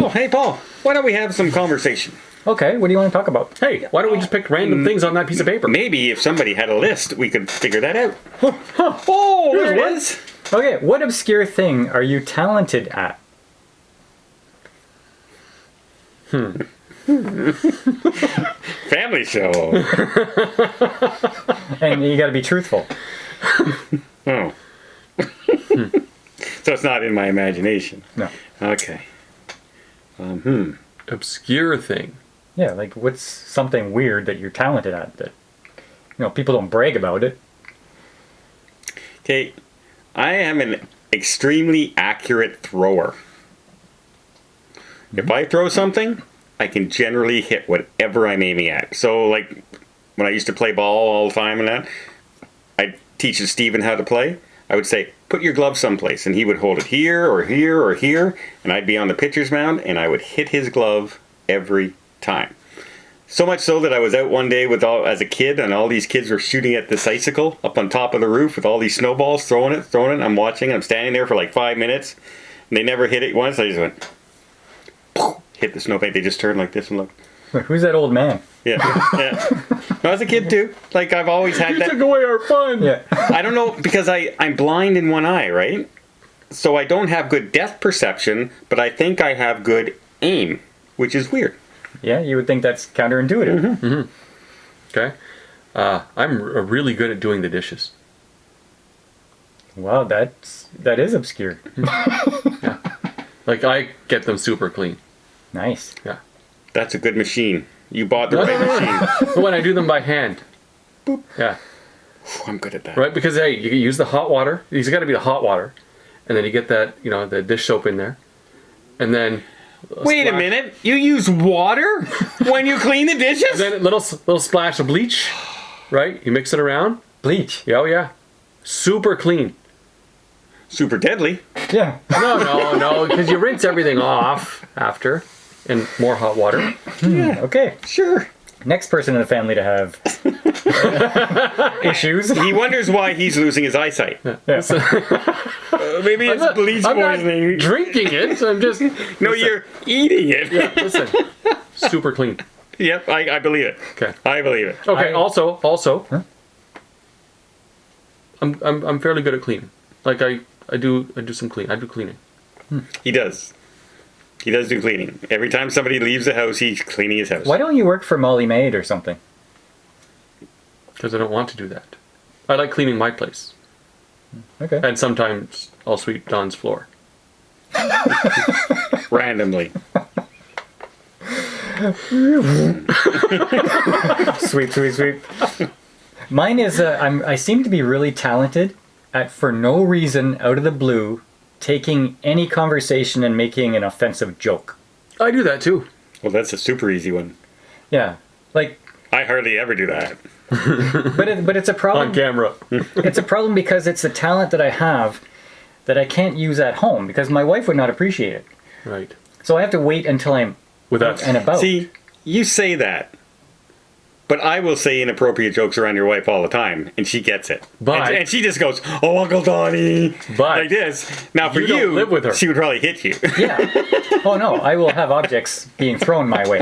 Oh, hey, Paul. Why don't we have some conversation? Okay, what do you want to talk about? Hey, why don't we just pick random things on that piece of paper? Maybe if somebody had a list, we could figure that out. Oh, there it is. Okay, what obscure thing are you talented at? Family show. And you got to be truthful. Oh. So it's not in my imagination. No. Okay. Obscure thing. Yeah, like what's something weird that you're talented at that, people don't brag about it. Okay. I am an extremely accurate thrower. If I throw something, I can generally hit whatever I'm aiming at. So, like, when I used to play ball all the time and that, I'd teach Steven how to play. I would say, put your glove someplace, and he would hold it here or here or here, and I'd be on the pitcher's mound, and I would hit his glove every time. So much so that I was out one day as a kid, and all these kids were shooting at this icicle up on top of the roof with all these snowballs, throwing it. I'm watching, I'm standing there for like 5 minutes, and they never hit it once. I just went, hit the snowbank. They just turned like this and looked. Wait, who's that old man? Yeah. I was a kid too. Like, I've always had that. Took away our fun. Yeah. I don't know, because I'm blind in one eye, right? So I don't have good depth perception, but I think I have good aim, which is weird. Yeah, you would think that's counterintuitive. Mm-hmm. Okay. I'm really good at doing the dishes. Wow, that is obscure. Yeah. Like, I get them super clean. Nice. Yeah. That's a good machine. You bought the right machine. But when I do them by hand. Boop. Yeah. I'm good at that. Right? Because, hey, you can use the hot water. It's got to be the hot water. And then you get that, the dish soap in there. And then... Wait a minute. You use water when you clean the dishes? And then a little splash of bleach. Right? You mix it around. Bleach. Yeah, oh, yeah. Super clean. Super deadly. Yeah. No, because you rinse everything off after in more hot water. Yeah. Okay. Sure. Next person in the family to have issues. He wonders why he's losing his eyesight. Yeah. Maybe it's bleach I'm not poisoning. drinking it. I'm just... No, you're eating it. Yeah, listen. Super clean. Yep, I believe it. Okay. I believe it. Okay, also, Huh? I'm fairly good at cleaning. Like, I do some clean. I do cleaning. He does. He does do cleaning. Every time somebody leaves the house, he's cleaning his house. Why don't you work for Molly Maid or something? Because I don't want to do that. I like cleaning my place. Okay. And sometimes I'll sweep Don's floor. Randomly. Sweep. Mine is, I seem to be really talented at, for no reason, out of the blue, taking any conversation and making an offensive joke. I do that too. Well, that's a super easy one. Yeah. Like, I hardly ever do that. but it's a problem. On camera. It's a problem because it's the talent that I have that I can't use at home because my wife would not appreciate it. Right. So I have to wait until I'm Without... out and about. See, you say that, but I will say inappropriate jokes around your wife all the time, and she gets it. But- and she just goes, "Oh, Uncle Donnie," But like this. Now, for you don't live with her. she would probably hit you. Yeah. Oh no, I will have objects being thrown my way.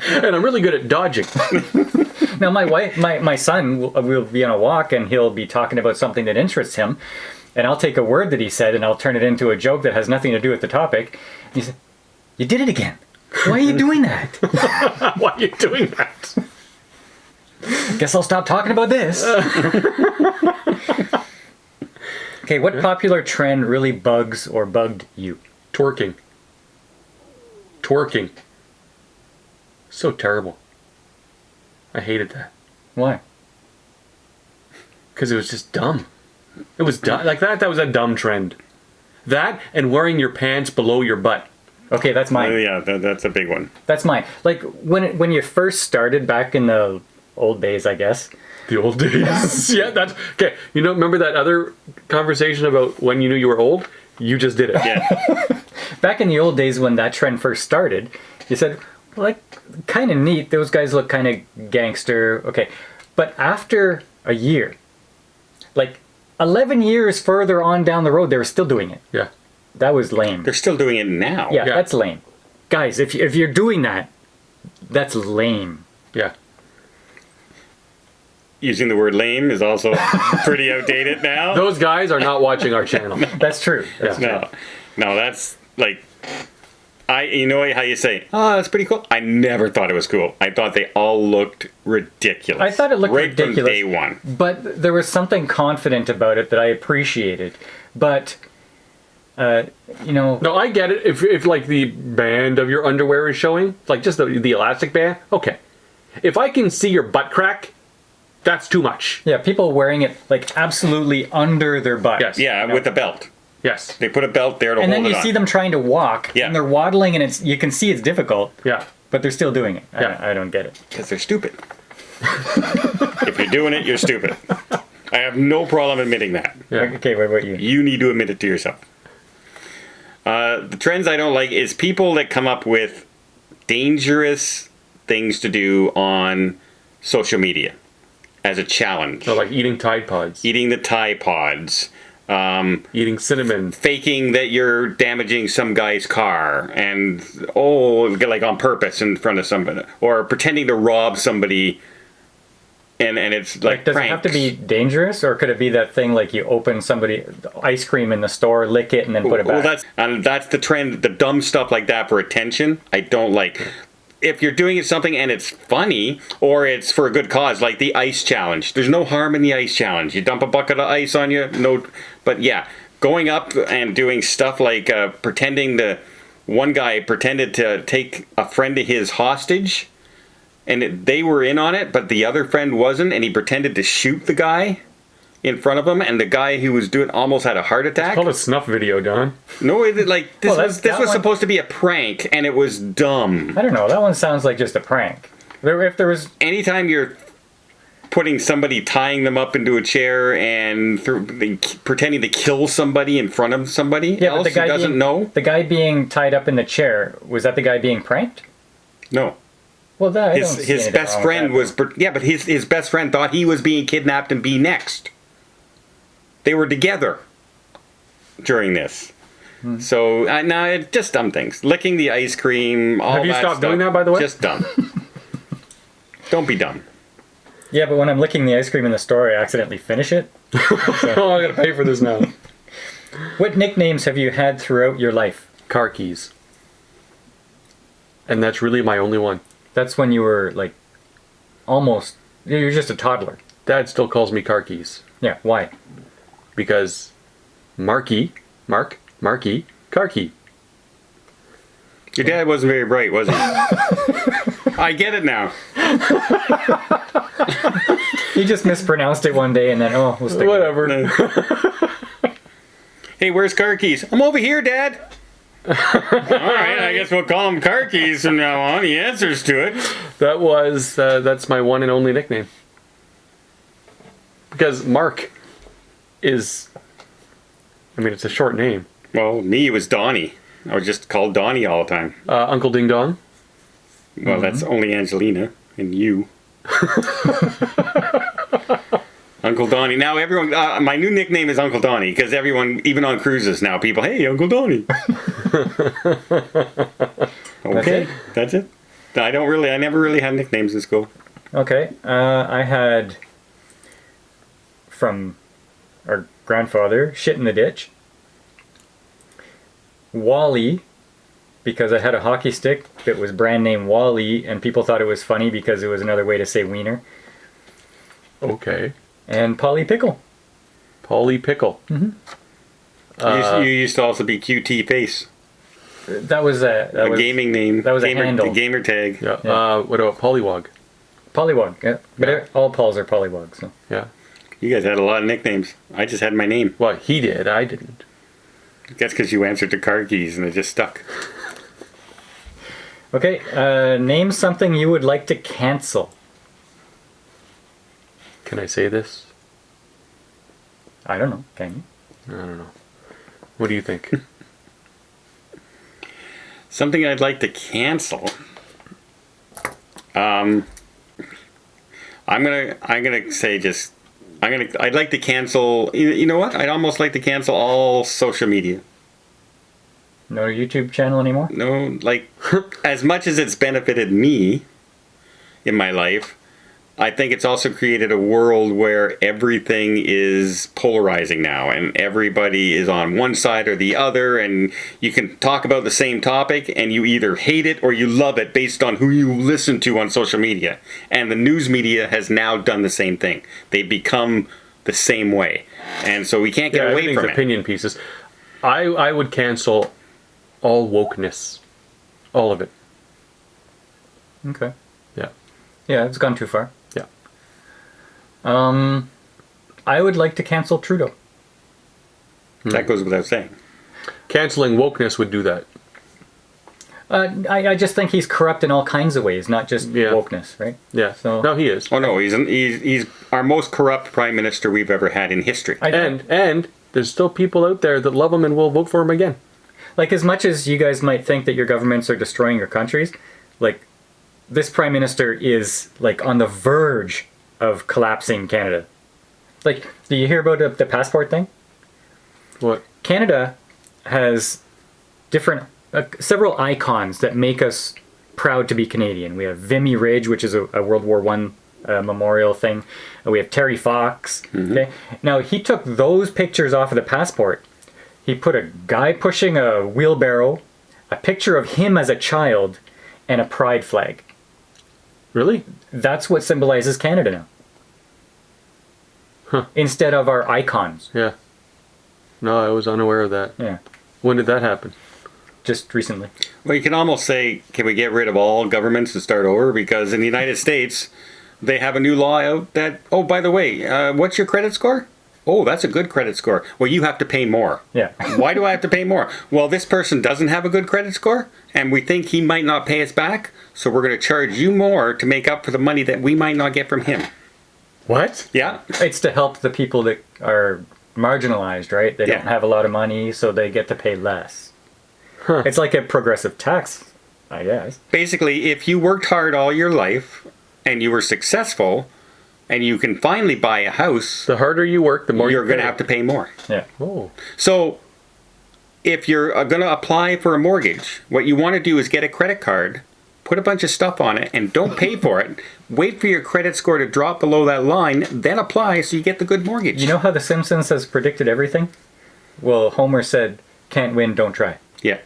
And I'm really good at dodging. Now my son will be on a walk and he'll be talking about something that interests him, and I'll take a word that he said and I'll turn it into a joke that has nothing to do with the topic. And he said, "You did it again. Why are you doing that?" Why are you doing that? Guess I'll stop talking about this. Okay, what popular trend really bugs or bugged you? Twerking. So terrible. I hated that. Why? Because it was just dumb. It was dumb. Like that was a dumb trend. That and wearing your pants below your butt. Okay, that's mine. Yeah, that's a big one. That's mine. Like when you first started back in the old days, I guess. The old days. Yeah, that's... Okay, remember that other conversation about when you knew you were old? You just did it. Yeah. Back in the old days when that trend first started, you said, well, like, kind of neat. Those guys look kind of gangster. Okay. But after a year, like 11 years further on down the road, they were still doing it. Yeah. That was lame. They're still doing it now. Yeah, Yeah. that's lame. Guys, if you're doing that, that's lame. Yeah. Using the word lame is also pretty outdated now. Those guys are not watching our channel. That's true. That's true. No, that's like, you know how you say, oh, that's pretty cool. I never thought it was cool. I thought they all looked ridiculous. I thought it looked right ridiculous from day one. But there was something confident about it that I appreciated. But, you know, No, I get it. If like the band of your underwear is showing, like just the elastic band, okay. If I can see your butt crack, that's too much. yeah, people wearing it like absolutely under their butt. Yes. Yeah, You know? with a belt. Yes. They put a belt there to And hold then it you on. see them trying to walk, Yeah. and they're waddling, and you can see it's difficult, Yeah. but they're still doing it. Yeah. I don't get it. Because they're stupid. If you're doing it, you're stupid. I have no problem admitting that. Yeah. Okay, what about you? You need to admit it to yourself. The trends I don't like is people that come up with dangerous things to do on social media as a challenge. So like eating Tide Pods, Eating the Tide Pods, eating cinnamon. faking that you're damaging some guy's car, and like on purpose in front of somebody, or pretending to rob somebody, and it's like Does pranks. it have to be dangerous, or could it be that thing like you open somebody ice cream in the store, lick it, and then put it back? Well, that's the trend. The dumb stuff like that for attention, I don't like. If you're doing something and it's funny or it's for a good cause, like the ice challenge, there's no harm in the ice challenge. You dump a bucket of ice on you, no. But yeah, going up and doing stuff like one guy pretended to take a friend of his hostage, and they were in on it, but the other friend wasn't, and he pretended to shoot the guy in front of him, and the guy who was doing almost had a heart attack. Called a snuff video, Don. No, like this Well, was that one- supposed to be a prank, and it was dumb. I don't know. That one sounds like just a prank. If there was, Anytime you're putting somebody, tying them up into a chair, and pretending to kill somebody in front of somebody yeah, but else the guy who doesn't know, the guy being tied up in the chair, was that the guy being pranked? no. Well, that I don't see His anything best wrong with friend that. was, yeah, but his best friend thought he was being kidnapped and be next. They were together during this. So, no, it's just dumb things. Licking the ice cream, all Have you that stopped stuff, doing that, by the way? Just dumb. Don't be dumb. Yeah, but when I'm licking the ice cream in the store, I accidentally finish it. Oh, I gotta pay for this now. What nicknames have you had throughout your life? Car keys. And that's really my only one. That's when you were like almost. You're just a toddler. Dad still calls me car keys. Yeah. Why? Because Marky, car key. Your dad wasn't very bright, was he? I get it now. You just mispronounced it one day, and then we'll stick with it. Whatever. Hey, where's car keys? I'm over here, Dad. All right, I guess we'll call him car keys from now on. He answers to it. That's my one and only nickname. Because Marc is, it's a short name. Well, me, it was Donnie. I was just called Donnie all the time. Uncle Ding Dong. Well, that's only Angelina and you. Uncle Donnie. Now everyone, my new nickname is Uncle Donnie because everyone, even on cruises now, people, hey, Uncle Donnie. Okay, that's it. I never really had nicknames in school. Okay. I had from our grandfather, shit in the ditch. Wally, because I had a hockey stick that was brand name Wally, and people thought it was funny because it was another way to say wiener. Okay. And Polly Pickle. Polly Pickle. You used to also be QT Face, That was a gaming name. that was a handle. Gamer tag. Yeah. Yeah. What about Pollywog? Pollywog. Yeah. But Yeah. all Pauls are Pollywog. So. Yeah. You guys had a lot of nicknames. I just had my name. Well, he did. I didn't. That's because you answered to car keys and it just stuck. Okay. Name something you would like to cancel. Can I say this? I don't know. Can you? I don't know. What do you think? Something I'd like to cancel. I'm gonna say just. I'd like to cancel. You know what? I'd almost like to cancel all social media. No YouTube channel anymore? No, like, as much as it's benefited me in my life, I think it's also created a world where everything is polarizing now, and everybody is on one side or the other, and you can talk about the same topic, and you either hate it or you love it based on who you listen to on social media. And the news media has now done the same thing. They've become the same way. And so we can't get away everything's from it. opinion pieces. I would cancel all wokeness. All of it. Okay. Yeah. Yeah, it's gone too far. Yeah. I would like to cancel Trudeau. That goes without saying. Canceling wokeness would do that. I just think he's corrupt in all kinds of ways, not just Yeah. wokeness, right? Yeah. So- No, he is. Oh no, he's our most corrupt prime minister we've ever had in history. And there's still people out there that love him and will vote for him again. Like, as much as you guys might think that your governments are destroying your countries, like, this prime minister is, like, on the verge of collapsing Canada. Like, do you hear about the passport thing? What? Canada has different, several icons that make us proud to be Canadian. We have Vimy Ridge, which is a World War One memorial thing. We have Terry Fox. Okay, now he took those pictures off of the passport. He put a guy pushing a wheelbarrow, a picture of him as a child, and a pride flag. Really? That's what symbolizes Canada now. Huh. Instead of our icons. Yeah. No, I was unaware of that. Yeah, When did that happen? just recently. Well, you can almost say, can we get rid of all governments and start over? Because in the United States, they have a new law out that, oh, by the way, what's your credit score? Oh, that's a good credit score. Well, you have to pay more. Yeah. Why do I have to pay more? Well, this person doesn't have a good credit score, and we think he might not pay us back, so we're going to charge you more to make up for the money that we might not get from him. What? Yeah. It's to help the people that are marginalized, right? They Yeah. don't have a lot of money, so they get to pay less. Huh. It's like a progressive tax, I guess. Basically, if you worked hard all your life and you were successful and you can finally buy a house, The harder you work, the more you're you going to have to pay more. Yeah. Oh. So, if you're going to apply for a mortgage, what you want to do is get a credit card, put a bunch of stuff on it, and don't pay for it. Wait for your credit score to drop below that line, then apply so you get the good mortgage. You know how The Simpsons has predicted everything? Well, Homer said, can't win, don't try. Yeah.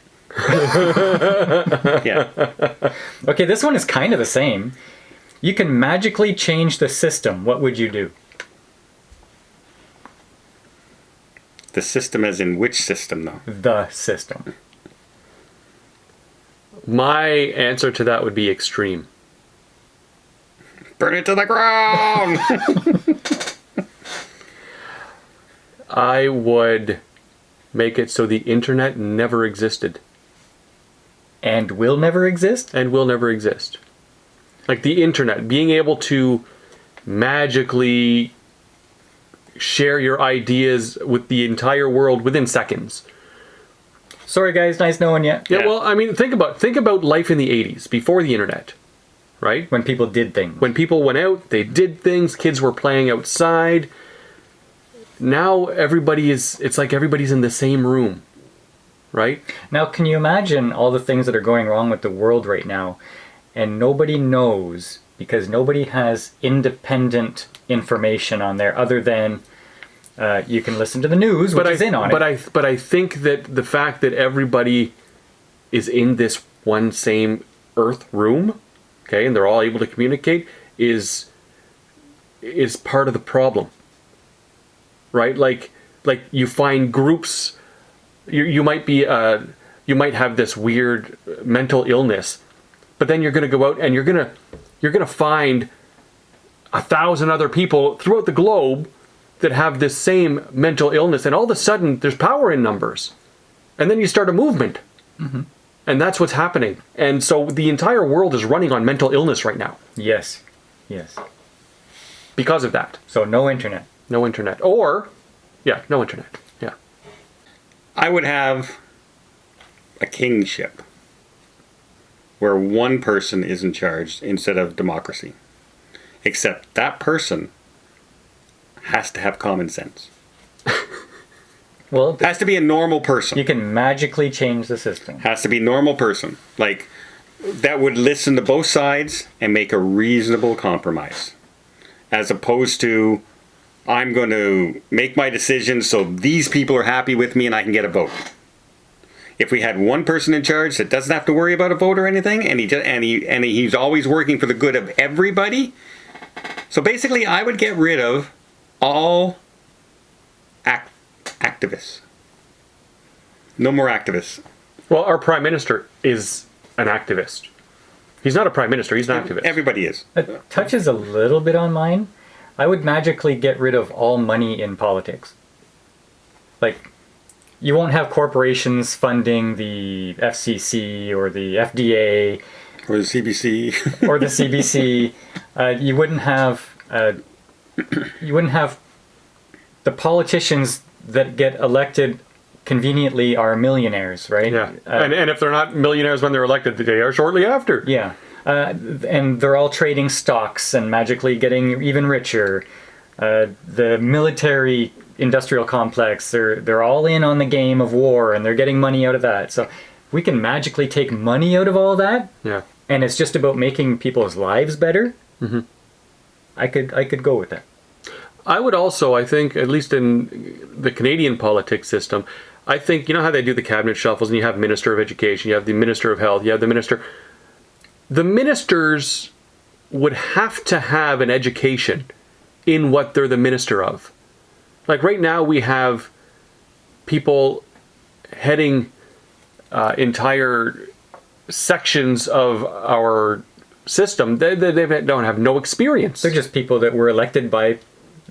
Yeah. Okay, this one is kind of the same. You can magically change the system. What would you do? The system as in which system, though? The system. My answer to that would be extreme. Burn it to the ground! I would make it so the internet never existed And will never exist? and will never exist. Like the internet, being able to magically share your ideas with the entire world within seconds. Sorry guys, nice knowing you. Yeah, Yeah. well, I mean, think about life in the 80s, before the internet, right? When people did things. When people went out, they did things, kids were playing outside. Now it's like everybody's in the same room, right? Now, can you imagine all the things that are going wrong with the world right now, and nobody knows because nobody has independent information on there other than you can listen to the news, which is in on it. But I think that the fact that everybody is in this one same Earth room, okay, and they're all able to communicate, is part of the problem, right? Like you find groups. You might be you might have this weird mental illness, but then you're going to go out and you're going to find 1,000 other people throughout the globe that have this same mental illness, and all of a sudden there's power in numbers, and then you start a movement, and that's what's happening. And so the entire world is running on mental illness right now Yes. because of that. So no internet. No internet, no internet. Yeah. I would have a kingship where one person is in charge instead of democracy. Except that person has to have common sense. Well, Has to be a normal person. you can magically change the system. Has to be a normal person. Like, that would listen to both sides and make a reasonable compromise. As opposed to, I'm going to make my decisions so these people are happy with me and I can get a vote. If we had one person in charge that doesn't have to worry about a vote or anything, and he's always working for the good of everybody. So basically, I would get rid of all activists. No more activists. Well, our prime minister is an activist. He's not a prime minister, he's an activist. Everybody is. It touches a little bit on mine. I would magically get rid of all money in politics. Like, you won't have corporations funding the FCC or the FDA Or the CBC. or the CBC. You wouldn't have the politicians that get elected conveniently are millionaires, right? Yeah. And if they're not millionaires when they're elected, they are shortly after. Yeah. And they're all trading stocks and magically getting even richer. The military industrial complex, they're all in on the game of war and they're getting money out of that. So we can magically take money out of all that, Yeah. and it's just about making people's lives better. Mm-hmm. I could go with that. I would also, I think, at least in the Canadian politics system, I think, you know how they do the cabinet shuffles and you have Minister of Education, you have the Minister of Health, you have the Minister... The ministers would have to have an education in what they're the minister of. Like right now we have people heading entire sections of our system. They don't have no experience. They're just people that were elected by...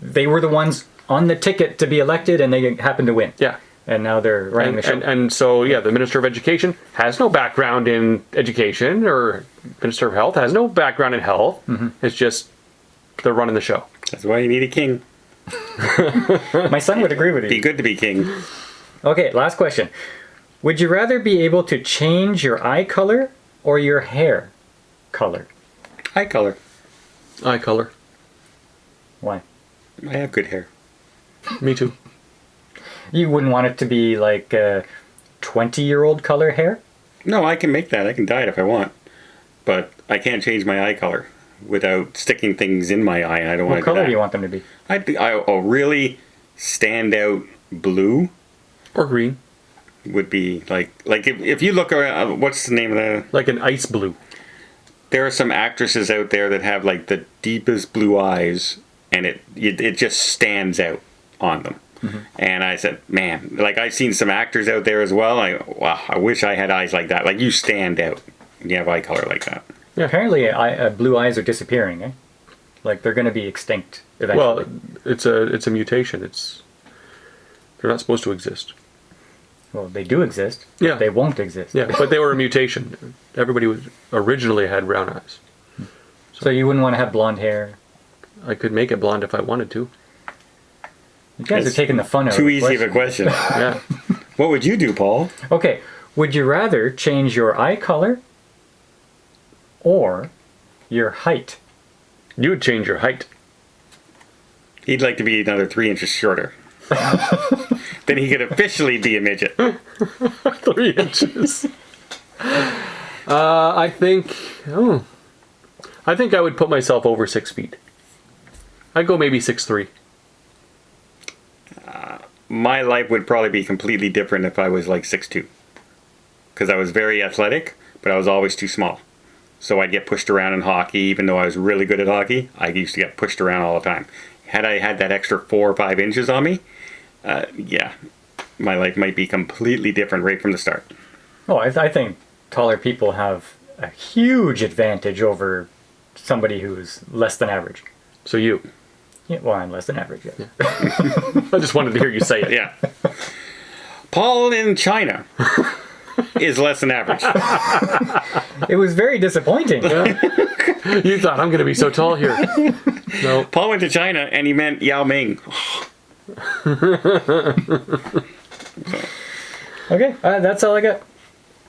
They were the ones on the ticket to be elected and they happened to win. Yeah. And now they're running the show. And so, yeah, the Minister of Education has no background in education, or Minister of Health has no background in health. Mm-hmm. It's just they're running the show. That's why you need a king. My son would agree with you. Be good to be king. Okay, last question. Would you rather be able to change your eye color or your hair color? Eye color. Eye color. Why? I have good hair. Me too. You wouldn't want it to be like 20-year-old color hair? No, I can make that. I can dye it if I want. But I can't change my eye color without sticking things in my eye. I don't want What to do color that. do you want them to be? A really stand out blue Or green. would be like if you look around, what's the name of the... Like an ice blue. There are some actresses out there that have like the deepest blue eyes, and it just stands out on them. Mm-hmm. And I said, man, like I've seen some actors out there as well. Wow, I wish I had eyes like that. Like you stand out when you have eye color like that. Yeah. Apparently, blue eyes are disappearing. Eh? Like they're going to be extinct eventually. Well, it's a mutation. They're not supposed to exist. Well, they do exist. Yeah. They won't exist. Yeah, but they were a mutation. Everybody originally had brown eyes. So you wouldn't want to have blonde hair. I could make it blonde if I wanted to. You guys are taking the fun out of Too the easy of a question. question. Yeah. What would you do, Paul? Okay, would you rather change your eye color or your height? You would change your height. He'd like to be another 3 inches shorter. Then he could officially be a midget. 3 inches. I think I would put myself over 6 feet. I'd go maybe 6'3". My life would probably be completely different if I was like 6'2". Because I was very athletic, but I was always too small. So I'd get pushed around in hockey, even though I was really good at hockey. I used to get pushed around all the time. Had I had that extra 4 or 5 inches on me, yeah, my life might be completely different right from the start. Oh, I think taller people have a huge advantage over somebody who's less than average. So you. Yeah, well, I'm less than average, yes. I just wanted to hear you say it. Yeah. Paul in China is less than average. It was very disappointing. You thought, I'm going to be so tall here. No. Paul went to China and he meant Yao Ming. Okay, that's all I got.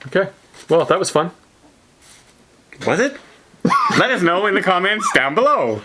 Okay. Well, that was fun. Was it? Let us know in the comments down below.